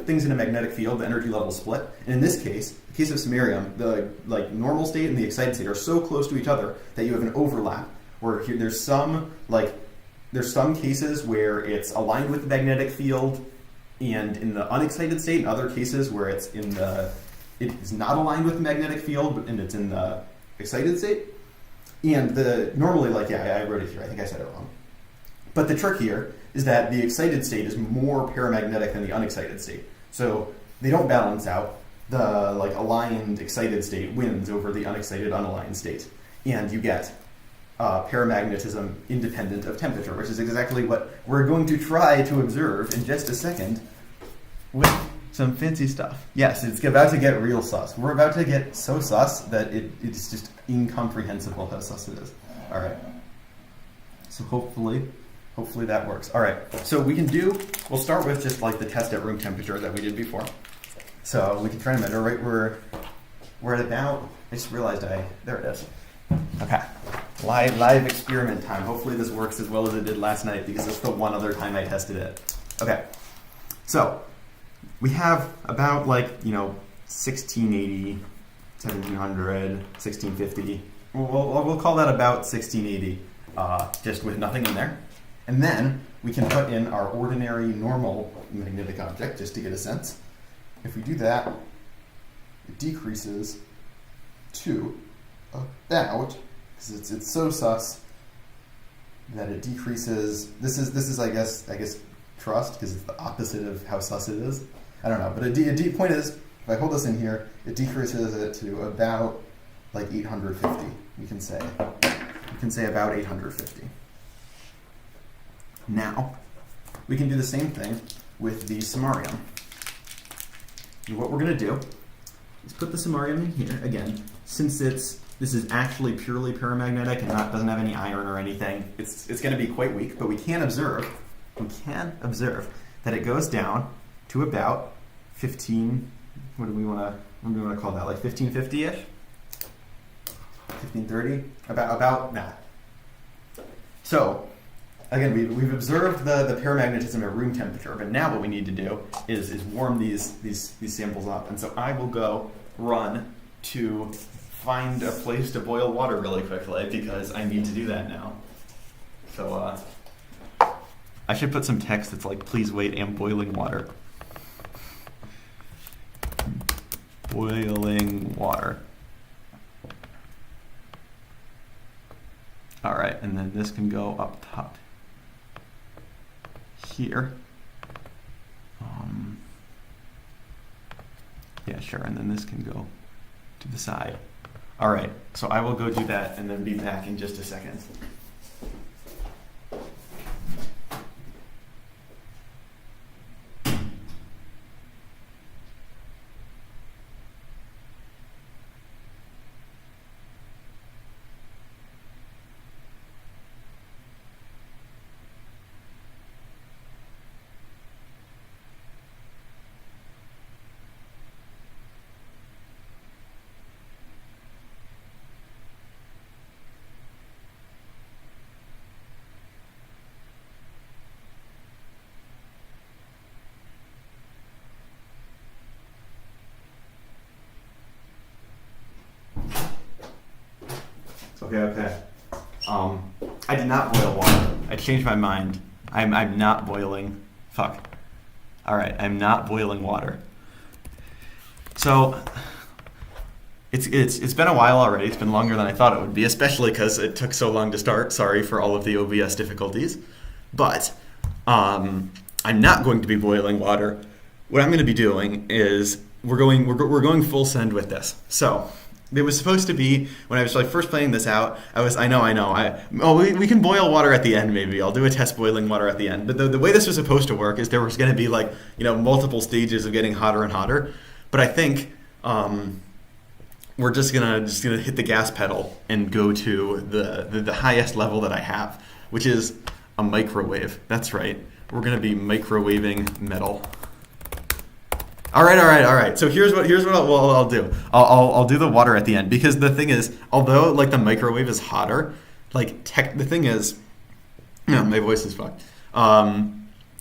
things in a magnetic field, the energy levels split. And in this case, the case of samarium, the like normal state and the excited state are so close to each other that you have an overlap. Where here, there's some cases where it's aligned with the magnetic field, and in the unexcited state, in other cases where it is not aligned with the magnetic field and it's in the excited state. And normally, I wrote it here. I think I said it wrong. But the trick here is that the excited state is more paramagnetic than the unexcited state. So they don't balance out. The aligned excited state wins over the unexcited unaligned state. And you get paramagnetism independent of temperature, which is exactly what we're going to try to observe in just a second with some fancy stuff. Yes, it's about to get real sus. We're about to get so sus that it's just incomprehensible how sus it is. All right. So hopefully that works. All right. So we'll start with just like the test at room temperature that we did before. So we can try to measure, right? We're at about, I just realized there it is. Okay. Live experiment time. Hopefully this works as well as it did last night because it's the one other time I tested it. Okay. So we have about 1680, 1700, 1650. We'll call that about 1680, just with nothing in there. And then we can put in our ordinary normal magnetic object just to get a sense. If we do that, it decreases to about, because it's so sus that it decreases. This is I guess trust, because it's the opposite of how sus it is. I don't know, but a point is, if I hold this in here, it decreases it to about 850. We can say about 850. Now, we can do the same thing with the samarium. And what we're going to do is put the samarium in here again. Since this is actually purely paramagnetic and doesn't have any iron or anything, it's going to be quite weak. But we can observe that it goes down to about 15. What do we want to call that? 1550-ish, 1530, about that. So again, we've observed the paramagnetism at room temperature, but now what we need to do is warm these samples up. And so I will go run to find a place to boil water really quickly because I need to do that now. So I should put some text that's like, please wait, I'm boiling water. Boiling water. All right, and then this can go up top here. Yeah, sure, and then this can go to the side. All right, so I will go do that and then be back in just a second. Okay. I did not boil water. I changed my mind. I'm not boiling. Fuck. All right, I'm not boiling water. So it's been a while already. It's been longer than I thought it would be, especially because it took so long to start. Sorry for all of the OBS difficulties. But I'm not going to be boiling water. What I'm going to be doing is we're going full send with this. So it was supposed to be, when I was like first playing this out, I know. We can boil water at the end maybe. I'll do a test boiling water at the end. But the way this was supposed to work is there was going to be like, multiple stages of getting hotter and hotter. But I think we're just gonna hit the gas pedal and go to the highest level that I have, which is a microwave. That's right. We're gonna be microwaving metal. All right. So here's what I'll do. I'll do the water at the end, because the thing is, although like the microwave is hotter, the thing is, my voice is fucked.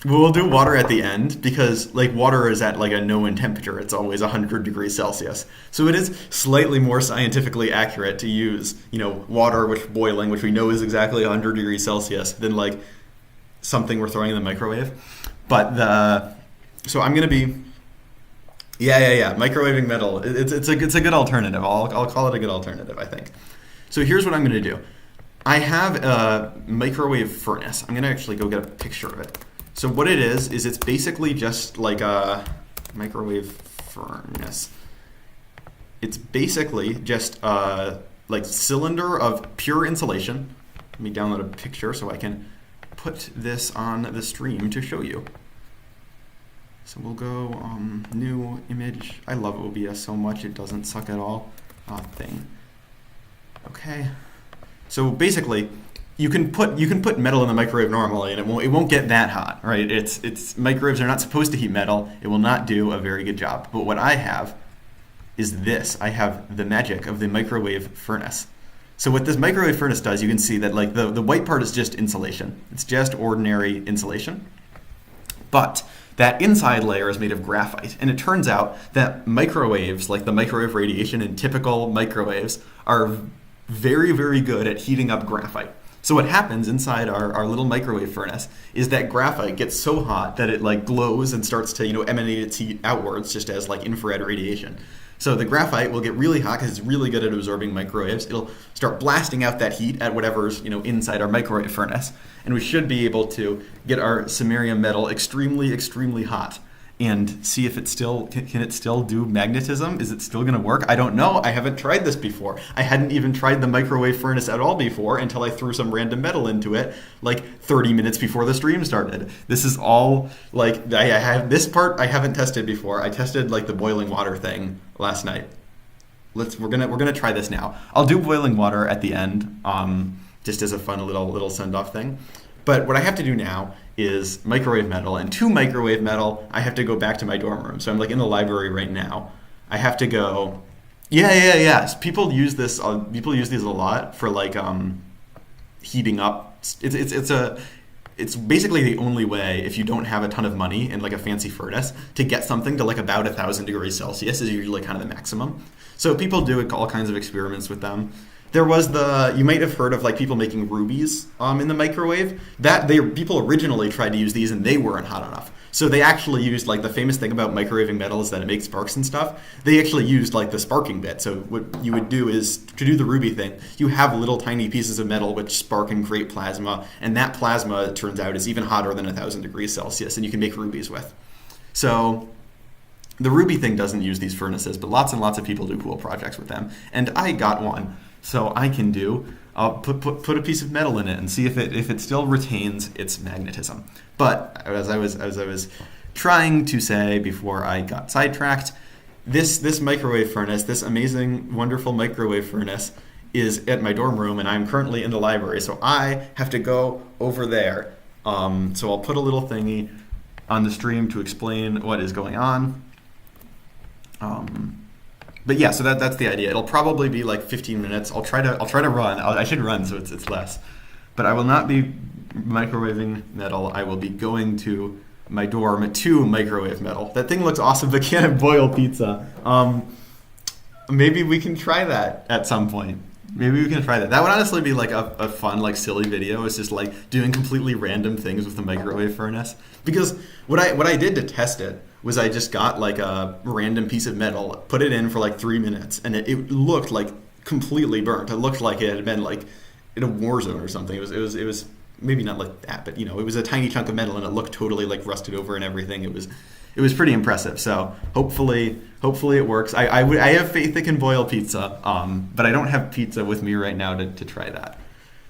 We'll do water at the end because like water is at like a known temperature. It's always 100 degrees Celsius. So it is slightly more scientifically accurate to use, water which we know is exactly 100 degrees Celsius than like something we're throwing in the microwave. But so I'm going to be microwaving metal. It's a good alternative. I'll call it a good alternative, I think. So here's what I'm going to do. I have a microwave furnace. I'm going to actually go get a picture of it. So what it is it's basically just like a microwave furnace. It's basically just a like cylinder of pure insulation. Let me download a picture so I can put this on the stream to show you. So we'll go new image. I love OBS so much, it doesn't suck at all. Thing. Okay. So basically, you can put metal in the microwave normally, and it won't get that hot, right? It's microwaves are not supposed to heat metal. It will not do a very good job. But what I have is this. I have the magic of the microwave furnace. So what this microwave furnace does, you can see that like the white part is just insulation. It's just ordinary insulation. But that inside layer is made of graphite. And it turns out that microwaves, like the microwave radiation in typical microwaves, are very, very good at heating up graphite. So what happens inside our little microwave furnace is that graphite gets so hot that it like glows and starts to emanate its heat outwards, just as like infrared radiation. So the graphite will get really hot because it's really good at absorbing microwaves. It'll start blasting out that heat at whatever's inside our microwave furnace, and we should be able to get our samarium metal extremely, extremely hot and see if it still can it still do magnetism. Is it still going to work? I don't know. I haven't tried this before. I hadn't even tried the microwave furnace at all before until I threw some random metal into it like 30 minutes before the stream started. This is all like I have this part I haven't tested before. I tested like the boiling water thing last night. We're gonna try this now. I'll do boiling water at the end, just as a fun little send off thing. But what I have to do now is microwave metal, and to microwave metal, I have to go back to my dorm room. So I'm like in the library right now. I have to go. Yeah. People use this. People use these a lot for like heating up. It's basically the only way, if you don't have a ton of money and like a fancy furnace, to get something to like about 1,000 degrees Celsius is usually kind of the maximum. So people do all kinds of experiments with them. There was you might have heard of like people making rubies in the microwave. People originally tried to use these and they weren't hot enough. So they actually used like the famous thing about microwaving metal is that it makes sparks and stuff. They actually used like the sparking bit. So what you would do is to do the ruby thing, you have little tiny pieces of metal which spark and create plasma, and that plasma, it turns out, is even hotter than 1,000 degrees Celsius, and you can make rubies with. So the ruby thing doesn't use these furnaces, but lots and lots of people do cool projects with them, and I got one. So I can put a piece of metal in it and see if it still retains its magnetism. But as I was trying to say before I got sidetracked, this microwave furnace, this amazing, wonderful microwave furnace, is at my dorm room, and I'm currently in the library. So I have to go over there. So I'll put a little thingy on the stream to explain what is going on. But yeah, so that's the idea. It'll probably be like 15 minutes. I'll try to run. I should run so it's less. But I will not be microwaving metal. I will be going to my dorm to microwave metal. That thing looks awesome, but can't boil pizza. Maybe we can try that at some point. Maybe we can try that. That would honestly be like a fun, like silly video. It's just like doing completely random things with the microwave furnace. Because what I did to test it was I just got like a random piece of metal, put it in for like 3 minutes, and it looked like completely burnt. It looked like it had been like in a war zone or something. It was maybe not like that, but it was a tiny chunk of metal and it looked totally like rusted over and everything. It was pretty impressive. So hopefully it works. I have faith it can boil pizza, but I don't have pizza with me right now to try that.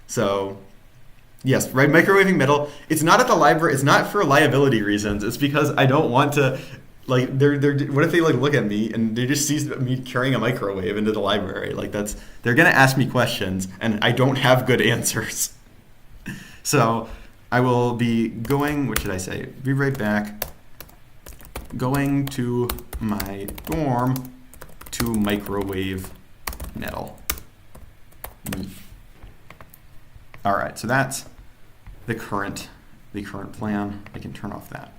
So yes, right, microwaving metal. It's not at the library. It's not for liability reasons. It's because I don't want to, like, what if they like look at me and they just see me carrying a microwave into the library? Like they're gonna ask me questions and I don't have good answers. So I will be going. What should I say? Be right back. Going to my dorm to microwave metal. All right, so that's the current plan. I can turn off that.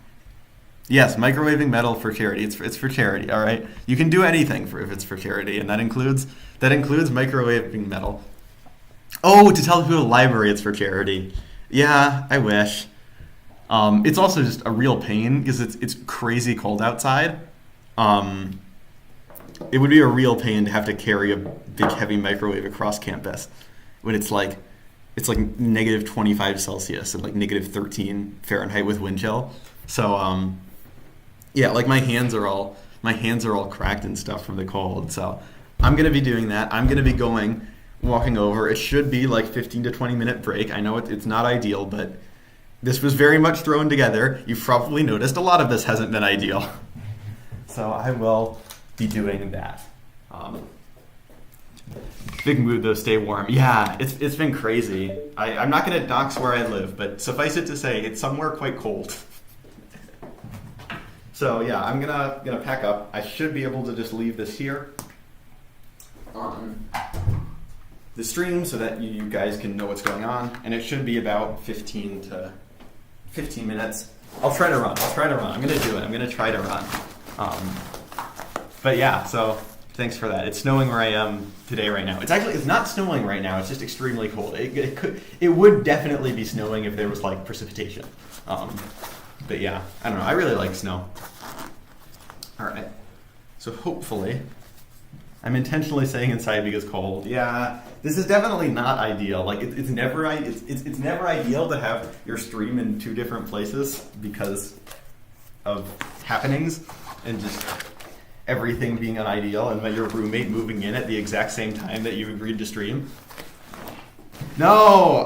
Yes, microwaving metal for charity. It's for charity. All right, you can do anything if it's for charity, and that includes microwaving metal. Oh, to tell people the library it's for charity. Yeah, I wish. It's also just a real pain because it's crazy cold outside. It would be a real pain to have to carry a big heavy microwave across campus when it's like negative 25 Celsius and like negative 13 Fahrenheit with wind chill. So yeah, like my hands are all cracked and stuff from the cold. So I'm gonna be doing that. I'm gonna be walking over. It should be like 15 to 20 minute break. I know it's not ideal, but this was very much thrown together. You've probably noticed a lot of this hasn't been ideal. So I will be doing that. Big mood though, stay warm. Yeah, it's been crazy. I'm not going to dox where I live, but suffice it to say, it's somewhere quite cold. So yeah, I'm gonna pack up. I should be able to just leave this here on the stream so that you guys can know what's going on, and it should be about 15 minutes. I'll try to run. I'm gonna do it. I'm gonna try to run. But yeah, so thanks for that. It's snowing where I am today right now. It's not snowing right now. It's just extremely cold. It would definitely be snowing if there was like precipitation. But yeah, I don't know. I really like snow. All right. So hopefully, I'm intentionally staying inside because cold. Yeah, this is definitely not ideal. Like it's never ideal to have your stream in two different places because of happenings and just everything being unideal, and your roommate moving in at the exact same time that you agreed to stream. No,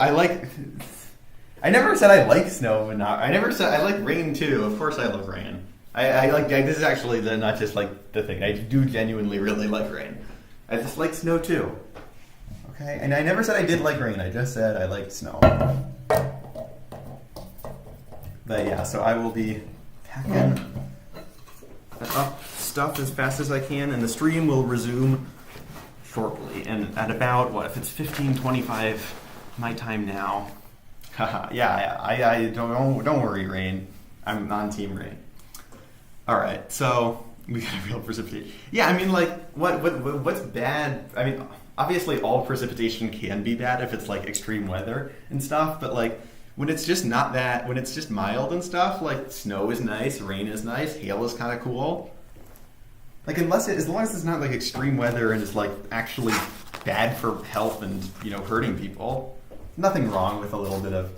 I never said I like snow, but I never said I like rain too. Of course, I love rain. I like this is actually not just like the thing. I do genuinely really like rain. I just like snow too. Okay, and I never said I did like rain. I just said I liked snow. But yeah, so I will be packing up stuff as fast as I can, and the stream will resume shortly. And at about if it's 15:25 my time now. Yeah, I don't worry, Rain. I'm on Team Rain. All right, so we got a real precipitation. Yeah, I mean, like, what's bad? I mean, obviously, all precipitation can be bad if it's like extreme weather and stuff. But like, when it's just not that, when it's just mild and stuff, like snow is nice, rain is nice, hail is kind of cool. Like, as long as it's not like extreme weather and it's like actually bad for health and hurting people. Nothing wrong with a little bit of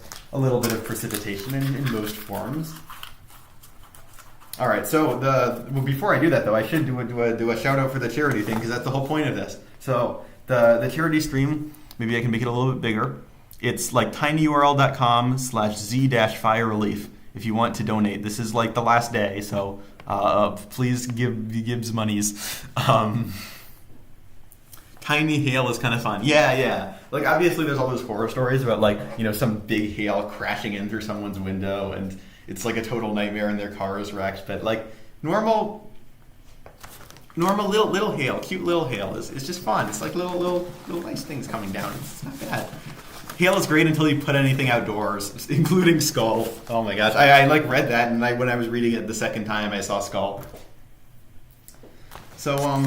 precipitation in most forms. All right, so before I do that though, I should do a shout out for the charity thing because that's the whole point of this. So the charity stream, maybe I can make it a little bit bigger. It's like tinyurl.com/z-fire relief if you want to donate. This is like the last day, so please give monies. Tiny hail is kind of fun. Yeah. Like, obviously, there's all those horror stories about, like, some big hail crashing in through someone's window, and it's, like, a total nightmare and their car is wrecked. But, like, normal little hail, cute little hail is just fun. It's like little nice things coming down. It's not bad. Hail is great until you put anything outdoors, including Skull. Oh, my gosh. I read that, and when I was reading it the second time, I saw Skull. So,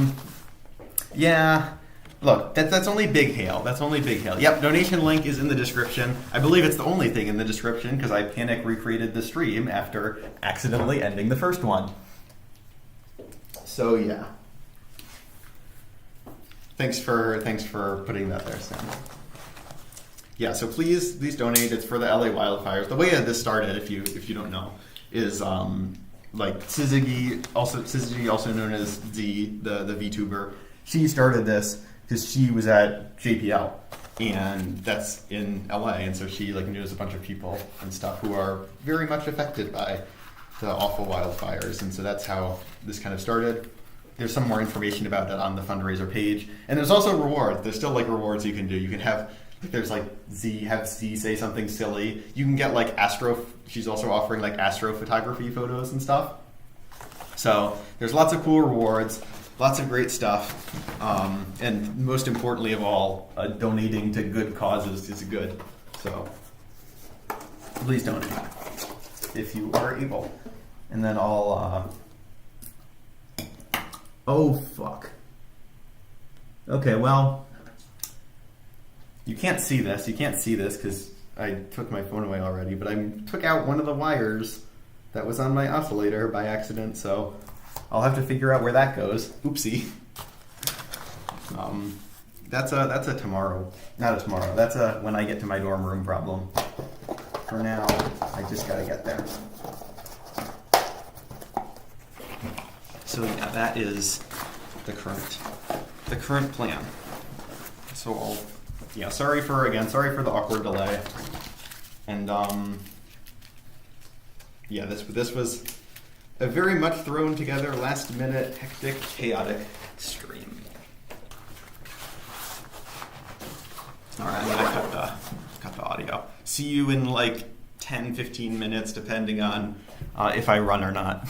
yeah... Look, that's only Big Hail. That's only Big Hail. Yep, donation link is in the description. I believe it's the only thing in the description because I panic recreated the stream after accidentally ending the first one. So yeah. Thanks for putting that there, Sam. Yeah, so please donate. It's for the LA wildfires. The way this started, if you don't know, is like Syzygy, also known as Z, the VTuber. She started this because she was at JPL, and that's in LA, and so she like knows a bunch of people and stuff who are very much affected by the awful wildfires, and so that's how this kind of started. There's some more information about it on the fundraiser page, and there's also rewards. There's still like rewards you can do. You can have there's like have Z say something silly. You can get like she's also offering like astrophotography photos and stuff. So there's lots of cool rewards. Lots of great stuff, and most importantly of all, donating to good causes is good. So please donate if you are able. And then I'll. Oh fuck. Okay, well, you can't see this. You can't see this because I took my phone away already. But I took out one of the wires that was on my oscillator by accident. So. I'll have to figure out where that goes. Oopsie. That's a tomorrow. Not a tomorrow. That's a when I get to my dorm room problem. For now, I just gotta get there. So yeah, that is the current plan. So sorry for the awkward delay. And this was a very much thrown together, last-minute, hectic, chaotic stream. All right, I'm gonna cut the audio. See you in like 10, 15 minutes, depending on if I run or not.